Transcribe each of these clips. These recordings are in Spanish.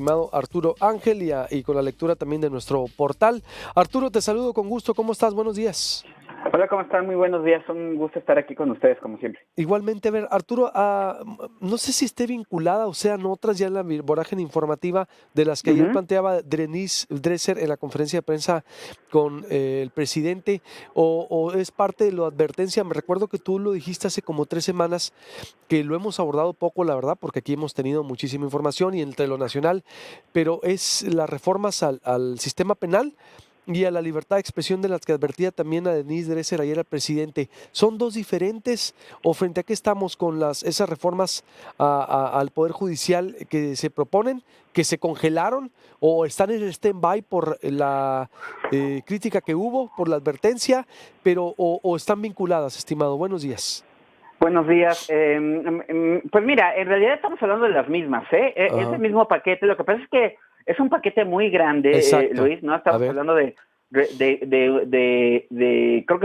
Estimado Arturo Ángel y con la lectura también de nuestro portal. Arturo, te saludo con gusto. ¿Cómo estás? Buenos días. Hola, ¿cómo están? Muy buenos días. Un gusto estar aquí con ustedes, como siempre. Igualmente, a ver, Arturo, no sé si esté vinculada o sean otras ya en la vorágine informativa de las que ayer Ujú. planteaba Denise Dresser en la conferencia de prensa con el presidente, o es parte de la advertencia. Me recuerdo que tú lo dijiste hace como 3 semanas, que lo hemos abordado poco, la verdad, porque aquí hemos tenido muchísima información y entre lo nacional, pero es las reformas al sistema penal y a la libertad de expresión de las que advertía también a Denise Dresser ayer al presidente. ¿Son dos diferentes o frente a qué estamos con esas reformas al Poder Judicial que se proponen, que se congelaron o están en stand-by por la crítica que hubo, por la advertencia, pero o están vinculadas, estimado? Buenos días. Buenos días. Pues mira, en realidad estamos hablando de las mismas, ¿eh? Es el Ajá, mismo paquete. Lo que pasa es que es un paquete muy grande, exacto. Luis, ¿no? A Estamos ver. hablando creo que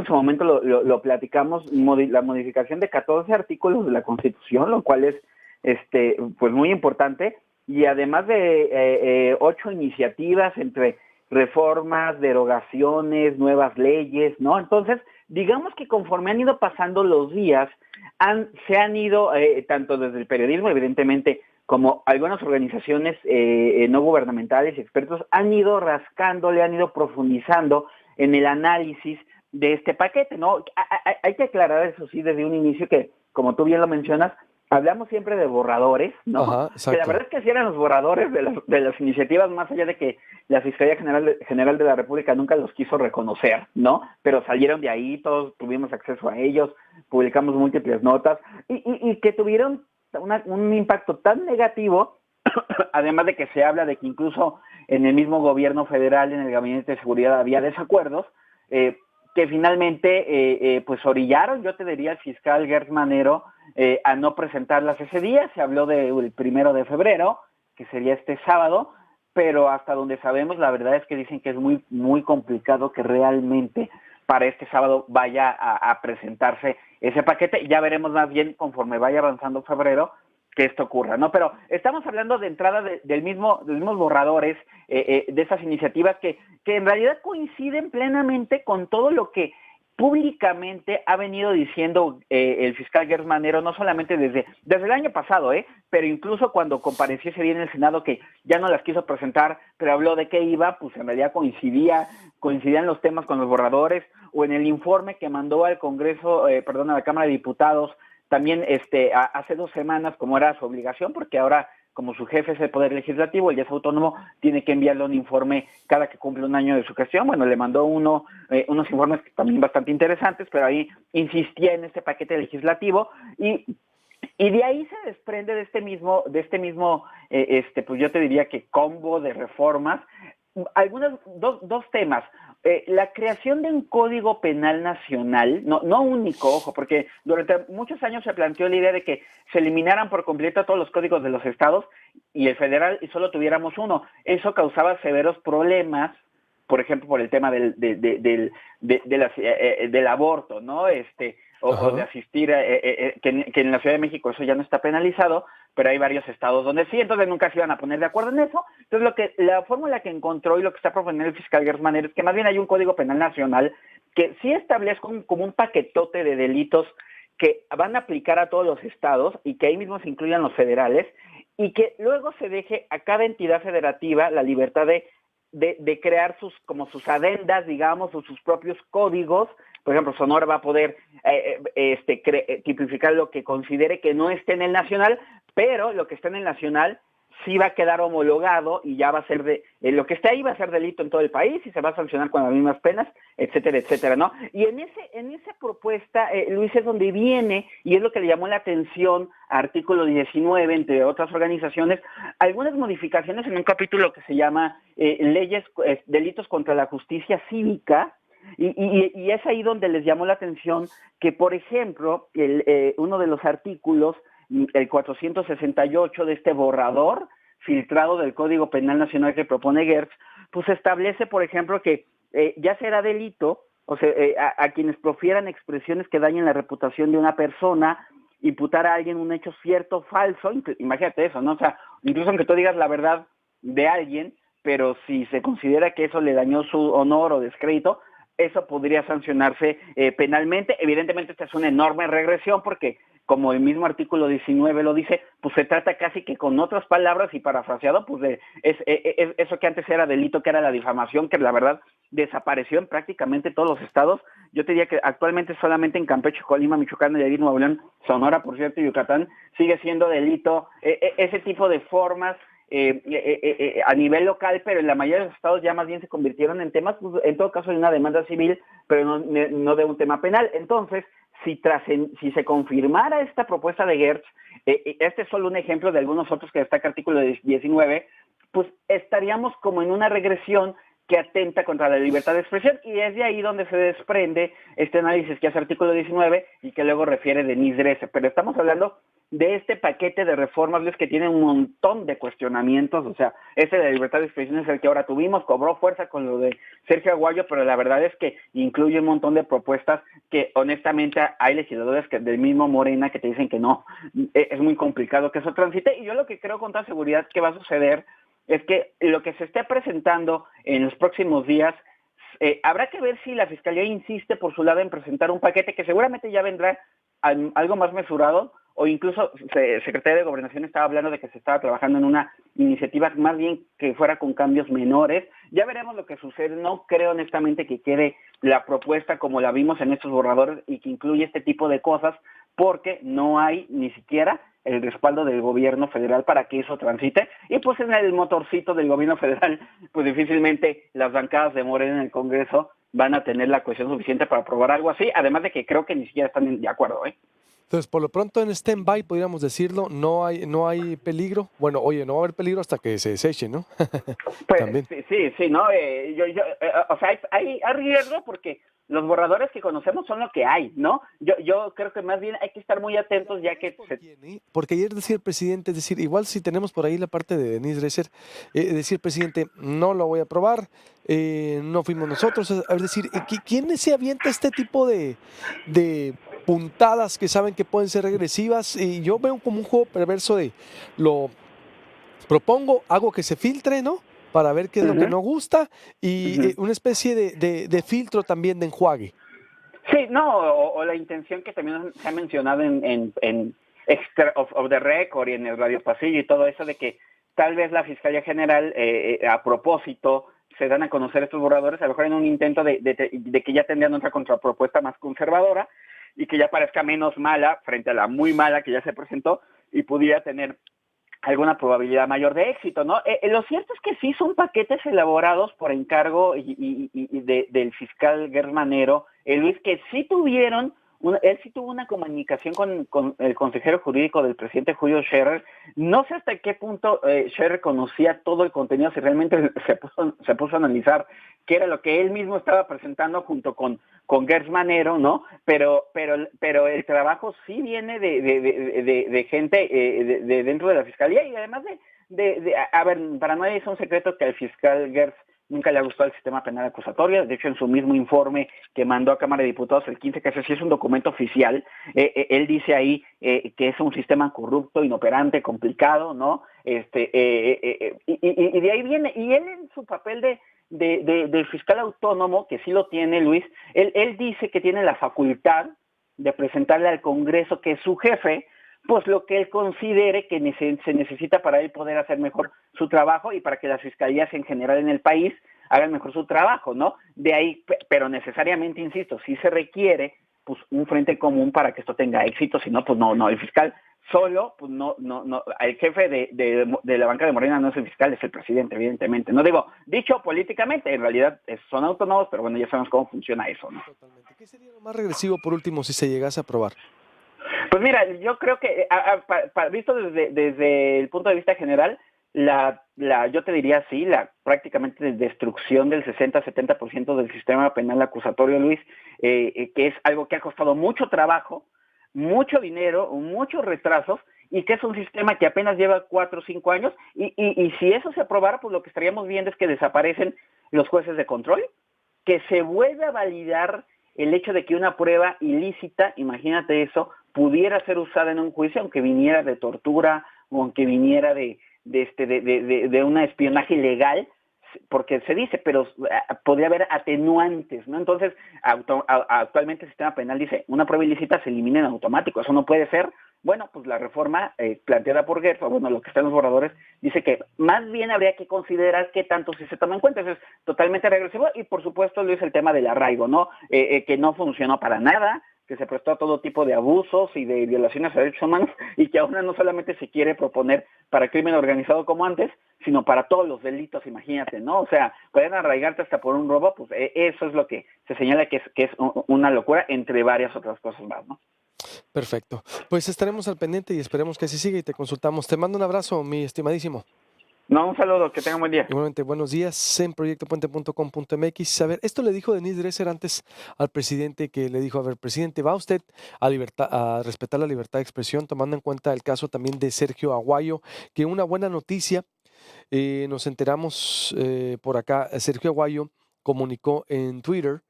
en su momento lo platicamos, la modificación de 14 artículos de la Constitución, lo cual es, pues muy importante, y además de 8 iniciativas entre reformas, derogaciones, nuevas leyes, ¿no? Entonces, digamos que conforme han ido pasando los días, se han ido, tanto desde el periodismo, evidentemente, como algunas organizaciones no gubernamentales y expertos, han ido rascándole, han ido profundizando en el análisis de este paquete, ¿no? Hay que aclarar eso sí desde un inicio que, como tú bien lo mencionas, hablamos siempre de borradores, ¿no? Ajá, Que la exacto. verdad es que sí eran los borradores de las iniciativas, más allá de que la Fiscalía General de la República nunca los quiso reconocer, ¿no? Pero salieron de ahí, todos tuvimos acceso a ellos, publicamos múltiples notas, y que tuvieron un impacto tan negativo, además de que se habla de que incluso en el mismo gobierno federal, en el Gabinete de Seguridad, había desacuerdos, que finalmente pues orillaron, yo te diría, al fiscal Gertz Manero a no presentarlas ese día. Se habló del 1 de febrero, que sería este sábado, pero hasta donde sabemos, la verdad es que dicen que es muy, muy complicado que realmente para este sábado vaya a presentarse ese paquete. Ya veremos más bien conforme vaya avanzando febrero que esto ocurra, ¿no? Pero estamos hablando de entrada de los mismos borradores, de esas iniciativas que en realidad coinciden plenamente con todo lo que públicamente ha venido diciendo el fiscal Gertz Manero, no solamente desde el año pasado, pero incluso cuando compareció ese día en el Senado, que ya no las quiso presentar, pero habló de qué iba, pues en realidad coincidían los temas con los borradores, o en el informe que mandó al Congreso, a la Cámara de Diputados, también hace 2 semanas, como era su obligación, porque ahora, como su jefe es el Poder Legislativo, él ya es autónomo, tiene que enviarle un informe cada que cumple un año de su gestión. Bueno, le mandó unos informes también bastante interesantes, pero ahí insistía en este paquete legislativo, y de ahí se desprende pues yo te diría que combo de reformas, dos temas. La creación de un código penal nacional, no único, ojo, porque durante muchos años se planteó la idea de que se eliminaran por completo todos los códigos de los estados y el federal y solo tuviéramos uno. Eso causaba severos problemas, por ejemplo, por el tema del aborto, ¿no? O de Ajá. asistir, que en la Ciudad de México eso ya no está penalizado, pero hay varios estados donde sí, entonces nunca se iban a poner de acuerdo en eso. Entonces la fórmula que encontró y lo que está proponiendo el fiscal Gertz Manero es que más bien hay un código penal nacional que sí establezca como un paquetote de delitos que van a aplicar a todos los estados y que ahí mismo se incluyan los federales, y que luego se deje a cada entidad federativa la libertad de crear sus adendas, digamos, o sus propios códigos. Por ejemplo, Sonora va a poder tipificar lo que considere que no esté en el nacional, pero lo que esté en el nacional sí va a quedar homologado y ya va a ser lo que esté ahí va a ser delito en todo el país y se va a sancionar con las mismas penas, etcétera, etcétera, ¿no? Y en esa propuesta, Luis, es donde viene, y es lo que le llamó la atención a Artículo 19, entre otras organizaciones, algunas modificaciones en un capítulo que se llama delitos contra la justicia cívica, y es ahí donde les llamó la atención que, por ejemplo, uno de los artículos, el 468 de este borrador filtrado del Código Penal Nacional que propone Gertz, pues establece, por ejemplo, que ya será delito, o sea, a quienes profieran expresiones que dañen la reputación de una persona, imputar a alguien un hecho cierto o falso, imagínate eso, ¿no? O sea, incluso aunque tú digas la verdad de alguien, pero si se considera que eso le dañó su honor o descrédito, eso podría sancionarse penalmente. Evidentemente esta es una enorme regresión porque, como el mismo artículo 19 lo dice, pues se trata casi que con otras palabras y parafraseado, pues eso que antes era delito, que era la difamación, que la verdad desapareció en prácticamente todos los estados. Yo te diría que actualmente solamente en Campeche, Colima, Michoacán, Nayarit, Nuevo León, Sonora, por cierto, y Yucatán, sigue siendo delito ese tipo de formas a nivel local, pero en la mayoría de los estados ya más bien se convirtieron en temas, pues, en todo caso, de una demanda civil, pero no de un tema penal. Entonces, si se confirmara esta propuesta de Gertz, este es solo un ejemplo de algunos otros que destaca el artículo 19, pues estaríamos como en una regresión que atenta contra la libertad de expresión, y es de ahí donde se desprende este análisis que hace el artículo 19 y que luego refiere Denise Dresser. Pero estamos hablando de este paquete de reformas, Luis, que tiene un montón de cuestionamientos. O sea, ese de la libertad de expresión es el que ahora tuvimos, cobró fuerza con lo de Sergio Aguayo, pero la verdad es que incluye un montón de propuestas que honestamente hay legisladores del mismo Morena que te dicen que no, es muy complicado que eso transite, y yo lo que creo con toda seguridad que va a suceder es que lo que se esté presentando en los próximos días, habrá que ver si la Fiscalía insiste por su lado en presentar un paquete que seguramente ya vendrá algo más mesurado, o incluso Secretaría de Gobernación estaba hablando de que se estaba trabajando en una iniciativa más bien que fuera con cambios menores. Ya veremos lo que sucede. No creo honestamente que quede la propuesta como la vimos en estos borradores y que incluye este tipo de cosas, porque no hay ni siquiera el respaldo del gobierno federal para que eso transite, y pues en el motorcito del gobierno federal, pues difícilmente las bancadas de Morena en el Congreso van a tener la cohesión suficiente para aprobar algo así, además de que creo que ni siquiera están de acuerdo, ¿eh? Entonces, por lo pronto en stand-by, podríamos decirlo, no hay peligro. Bueno, oye, no va a haber peligro hasta que se deseche, ¿no? Pues También. sí, ¿no? O sea, hay riesgo porque los borradores que conocemos son lo que hay, ¿no? Yo creo que más bien hay que estar muy atentos ya que ¿Por quién, Porque ayer decía el presidente, es decir, igual si tenemos por ahí la parte de Denise Dresser, decir, presidente, no lo voy a aprobar, no fuimos nosotros, es decir, ¿quién se avienta este tipo de puntadas que saben que pueden ser regresivas? Y yo veo como un juego perverso de lo propongo, hago que se filtre, ¿no? Para ver qué es lo que uh-huh, no gusta y uh-huh. una especie de filtro también de enjuague. Sí, no, o la intención que también se ha mencionado en Extra of the Record y en el Radio Pasillo y todo eso, de que tal vez la Fiscalía General, a propósito, se dan a conocer estos borradores, a lo mejor en un intento de que ya tendrían otra contrapropuesta más conservadora y que ya parezca menos mala frente a la muy mala que ya se presentó y pudiera tener alguna probabilidad mayor de éxito, ¿no? Lo cierto es que sí son paquetes elaborados por encargo del fiscal Gertz Manero, Luis, que sí tuvieron, él sí tuvo una comunicación con el consejero jurídico del presidente Julio Scherer. No sé hasta qué punto Scherer conocía todo el contenido, si realmente se puso a analizar qué era lo que él mismo estaba presentando junto con Gertz Manero, ¿no? Pero el trabajo sí viene de gente de dentro de la Fiscalía, y además a ver, para nadie es un secreto que al fiscal Gertz nunca le ha gustado el sistema penal acusatorio. De hecho, en su mismo informe que mandó a Cámara de Diputados el 15, que ese sí es un documento oficial, él dice ahí que es un sistema corrupto, inoperante, complicado, ¿no? Y de ahí viene, y él en su papel de fiscal autónomo, que sí lo tiene, Luis, él dice que tiene la facultad de presentarle al Congreso, que es su jefe, pues lo que él considere que se necesita para él poder hacer mejor su trabajo y para que las fiscalías en general en el país hagan mejor su trabajo, ¿no? De ahí, pero necesariamente, insisto, sí se requiere pues un frente común para que esto tenga éxito, si no, pues no, el fiscal solo, pues no, el jefe de la banca de Morena no es el fiscal, es el presidente, evidentemente. No digo, dicho políticamente, en realidad son autónomos, pero bueno, ya sabemos cómo funciona eso, ¿no? Totalmente. ¿Qué sería lo más regresivo por último si se llegase a aprobar? Pues mira, yo creo que visto desde el punto de vista general, yo te diría sí, la prácticamente destrucción del 60-70% del sistema penal acusatorio, Luis, que es algo que ha costado mucho trabajo, mucho dinero, muchos retrasos, y que es un sistema que apenas lleva 4 o 5 años, y si eso se aprobara, pues lo que estaríamos viendo es que desaparecen los jueces de control, que se vuelve a validar el hecho de que una prueba ilícita, imagínate eso, pudiera ser usada en un juicio, aunque viniera de tortura o aunque viniera de de un espionaje ilegal, porque se dice, pero podría haber atenuantes, ¿no? Entonces, actualmente el sistema penal dice, una prueba ilícita se elimina en automático, eso no puede ser. Bueno, pues la reforma planteada por Gertz, o bueno, lo que está en los borradores, dice que más bien habría que considerar qué tanto sí se toma en cuenta. Eso es totalmente regresivo y, por supuesto, Luis, el tema del arraigo, ¿no? Que no funcionó para nada, que se prestó a todo tipo de abusos y de violaciones a derechos humanos y que ahora no solamente se quiere proponer para crimen organizado como antes, sino para todos los delitos, imagínate, ¿no? O sea, pueden arraigarte hasta por un robo, pues eso es lo que se señala que es una locura, entre varias otras cosas más, ¿no? Perfecto. Pues estaremos al pendiente y esperemos que así siga y te consultamos. Te mando un abrazo, mi estimadísimo. No, un saludo, que tengan buen día. Igualmente, buenos días en proyectopuente.com.mx. A ver, esto le dijo Denise Dresser antes al presidente, que le dijo, a ver, presidente, ¿va usted a respetar la libertad de expresión, tomando en cuenta el caso también de Sergio Aguayo? Que una buena noticia, nos enteramos por acá, Sergio Aguayo comunicó en Twitter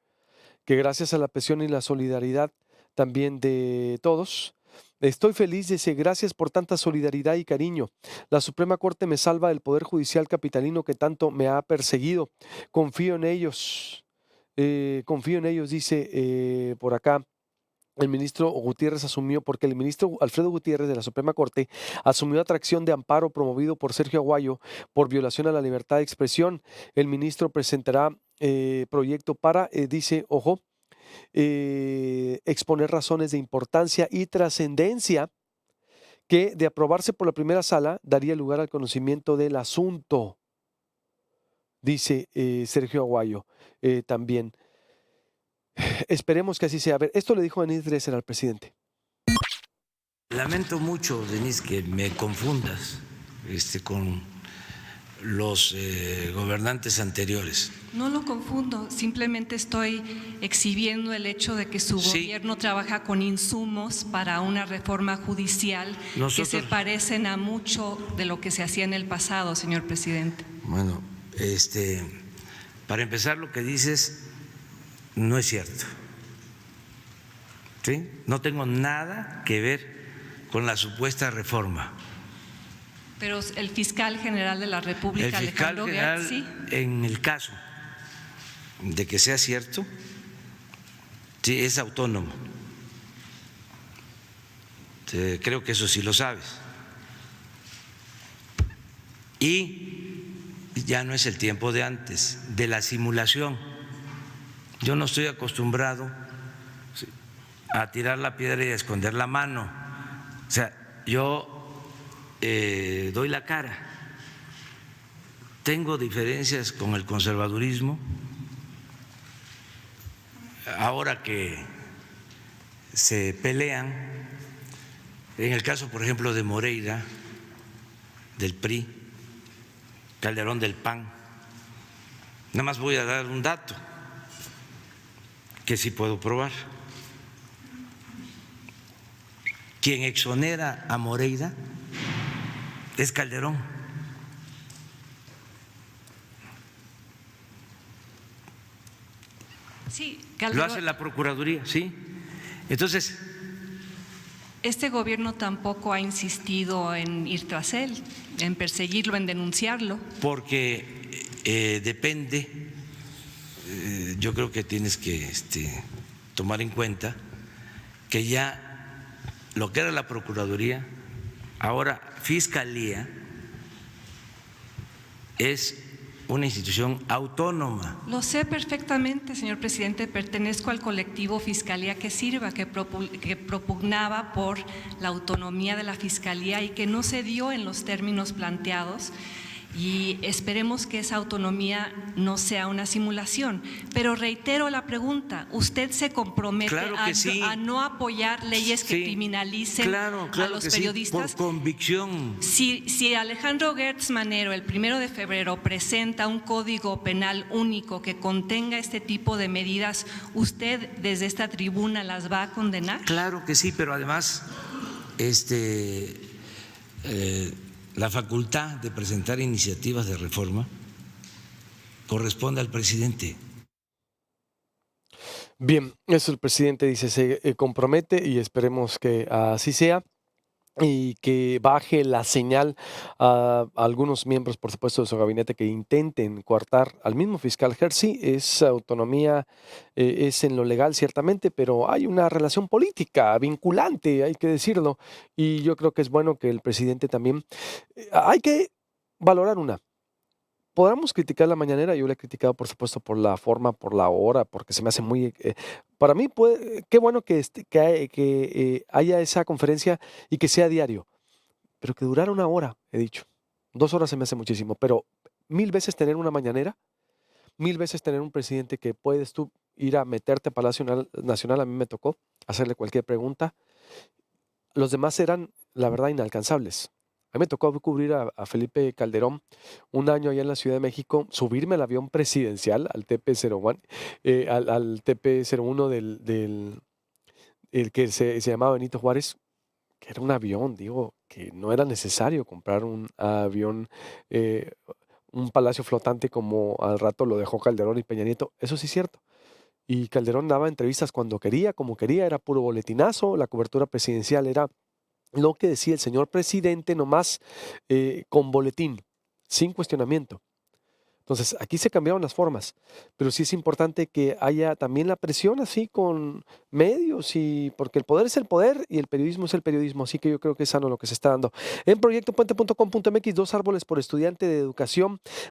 que gracias a la presión y la solidaridad también de todos, estoy feliz, dice, gracias por tanta solidaridad y cariño. La Suprema Corte me salva del Poder Judicial capitalino que tanto me ha perseguido. Confío en ellos, dice por acá. El ministro Gutiérrez asumió, porque el ministro Alfredo Gutiérrez de la Suprema Corte asumió atracción de amparo promovido por Sergio Aguayo por violación a la libertad de expresión. El ministro presentará proyecto para, dice, ojo, exponer razones de importancia y trascendencia que, de aprobarse por la primera sala, daría lugar al conocimiento del asunto, dice Sergio Aguayo también. Esperemos que así sea. A ver, esto le dijo Denise Dresser al presidente. Lamento mucho, Denise, que me confundas con los gobernantes anteriores. No lo confundo, simplemente estoy exhibiendo el hecho de que su gobierno trabaja con insumos para una reforma judicial que se parecen a mucho de lo que se hacía en el pasado, señor presidente. Bueno, para empezar, lo que dices no es cierto. ¿Sí? No tengo nada que ver con la supuesta reforma. Pero el fiscal general de la República, el fiscal Alejandro general, Gertz, sí. En el caso de que sea cierto, sí, es autónomo. Creo que eso sí lo sabes. Y ya no es el tiempo de antes, de la simulación. Yo no estoy acostumbrado a tirar la piedra y a esconder la mano. O sea, yo doy la cara. Tengo diferencias con el conservadurismo. Ahora que se pelean, en el caso, por ejemplo, de Moreira, del PRI, Calderón del PAN, nada más voy a dar un dato que sí puedo probar. Quien exonera a Moreira es Calderón. Sí, Calderón. Lo hace la Procuraduría, ¿sí? Entonces, este gobierno tampoco ha insistido en ir tras él, en perseguirlo, en denunciarlo. Porque depende, yo creo que tienes que tomar en cuenta que ya lo que era la Procuraduría, ahora Fiscalía, es una institución autónoma. Lo sé perfectamente, señor presidente, pertenezco al colectivo Fiscalía que Sirva, que propugnaba por la autonomía de la Fiscalía y que no se dio en los términos planteados. Y esperemos que esa autonomía no sea una simulación. Pero reitero la pregunta, ¿usted se compromete a no apoyar leyes que criminalicen a los periodistas? Sí, por convicción. Si Alejandro Gertz Manero el 1 de febrero presenta un código penal único que contenga este tipo de medidas, ¿usted desde esta tribuna las va a condenar? Claro que sí, pero además la facultad de presentar iniciativas de reforma corresponde al presidente. Bien, eso el presidente dice, se compromete y esperemos que así sea. y que baje la señal a algunos miembros, por supuesto, de su gabinete que intenten coartar al mismo fiscal Herzi. Es autonomía, es en lo legal ciertamente, pero hay una relación política vinculante, hay que decirlo, y yo creo que es bueno que el presidente también, hay que valorar una. Podamos criticar la mañanera, yo la he criticado, por supuesto, por la forma, por la hora, porque se me hace muy, para mí, qué bueno que haya esa conferencia y que sea diario, pero que durara una hora, he dicho. 2 horas se me hace muchísimo, pero 1000 veces tener una mañanera, 1000 veces tener un presidente que puedes tú ir a meterte a Nacional, a mí me tocó hacerle cualquier pregunta. Los demás eran, la verdad, inalcanzables. A mí me tocó cubrir a Felipe Calderón un año allá en la Ciudad de México, subirme al avión presidencial, al TP-01, al TP-01 el que se llamaba Benito Juárez, que era un avión, digo, que no era necesario comprar un avión, eh, un palacio flotante como al rato lo dejó Calderón y Peña Nieto. Eso sí es cierto. Y Calderón daba entrevistas cuando quería, como quería, era puro boletinazo, la cobertura presidencial era lo que decía el señor presidente nomás, con boletín, sin cuestionamiento. Entonces, aquí se cambiaron las formas, pero sí es importante que haya también la presión así con medios, y porque el poder es el poder y el periodismo es el periodismo, así que yo creo que es sano lo que se está dando. En proyectopuente.com.mx, 2 árboles por estudiante de educación